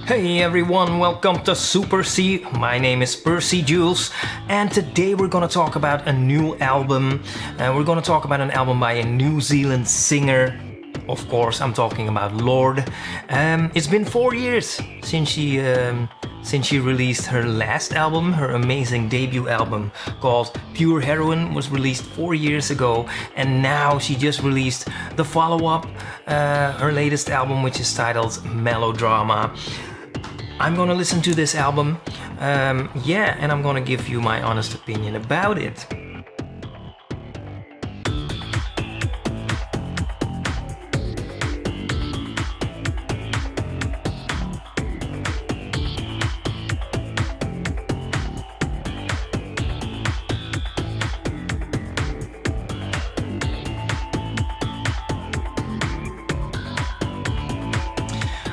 Hey everyone, welcome to Super C. My name is Percy Jules, and today we're gonna talk about a new album. We're gonna talk about an album by a New Zealand singer. Of course, I'm talking about Lorde. It's been 4 years since she released her last album. Her amazing debut album called Pure Heroine was released 4 years ago, and now she just released the follow-up, her latest album, which is titled Melodrama. I'm gonna listen to this album, and I'm gonna give you my honest opinion about it.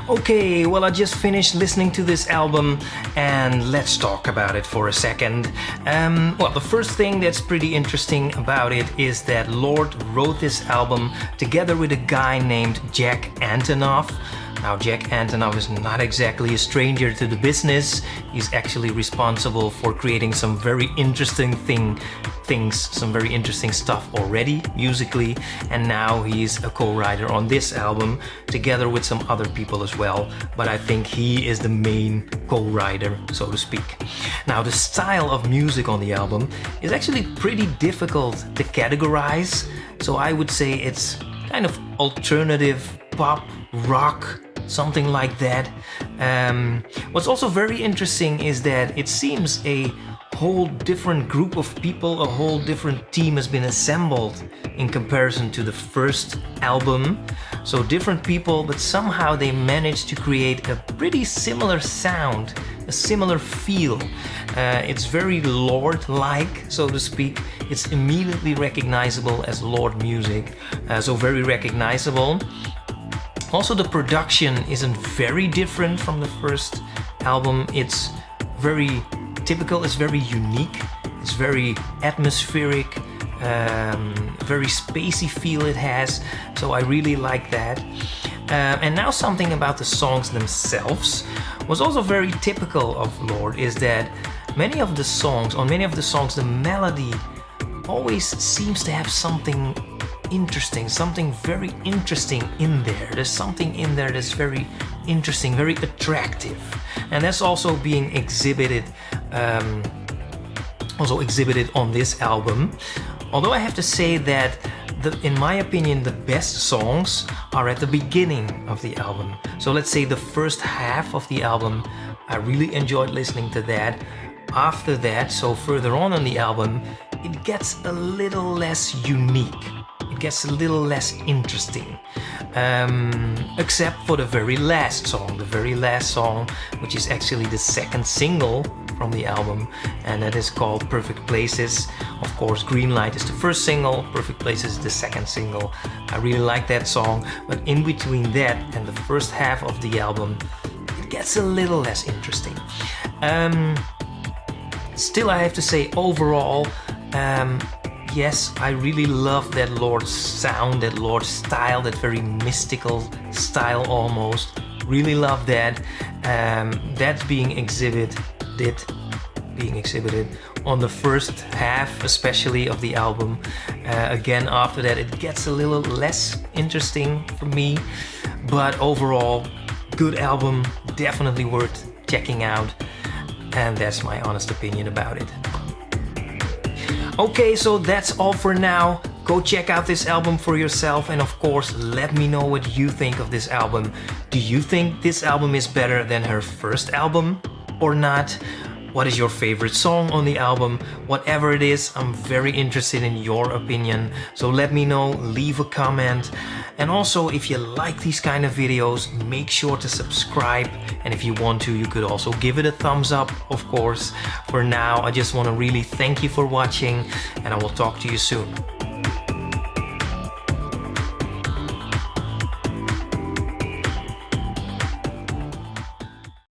Okay, well, I just finished listening to this album, and let's talk about it for a second. Well, the first thing that's pretty interesting about it is that Lorde wrote this album together with a guy named Jack Antonoff. Now, Jack Antonoff is not exactly a stranger to the business. He's actually responsible for creating some very interesting some very interesting stuff already musically, and now he's a co-writer on this album together with some other people as well, but I think he is the main co-writer, so to speak. Now, the style of music on the album is actually pretty difficult to categorize, so I would say it's kind of alternative pop rock, something like that. What's also very interesting is that it seems a whole different group of people, a whole different team has been assembled in comparison to the first album. So different people, but somehow they managed to create a pretty similar sound, a similar feel. It's very Lorde-like, so to speak. It's immediately recognizable as Lorde music, so very recognizable. Also, the production isn't very different from the first album. It's very typical, it's very unique, it's very atmospheric, very spacey feel it has, so I really like that. And now something about the songs themselves was also very typical of Lorde is that on many of the songs, the melody always seems to have something interesting, something very interesting in there. There's something in there that's very interesting, very attractive, and that's also being exhibited on this album. Although I have to say that in my opinion, the best songs are at the beginning of the album. So let's say the first half of the album, I really enjoyed listening to that. After that, so further on in the album, it gets a little less unique. It gets a little less interesting, except for the very last song, which is actually the second single from the album, and that is called Perfect Places. Of course, Green Light is the first single, Perfect Places is the second single. I really like that song, but in between that and the first half of the album, it gets a little less interesting. Still, I have to say, overall, yes, I really love that Lorde sound, that Lorde style, that very mystical style almost. Really love that. That's being exhibited on the first half, especially of the album. Again, after that, it gets a little less interesting for me. But overall, good album, definitely worth checking out. And that's my honest opinion about it. Okay, so that's all for now. Go check out this album for yourself, and of course, let me know what you think of this album. Do you think this album is better than her first album or not? What is your favorite song on the album? Whatever it is, I'm very interested in your opinion. So let me know, leave a comment. And also, if you like these kind of videos, make sure to subscribe. And if you want to, you could also give it a thumbs up, of course. For now, I just want to really thank you for watching, and I will talk to you soon.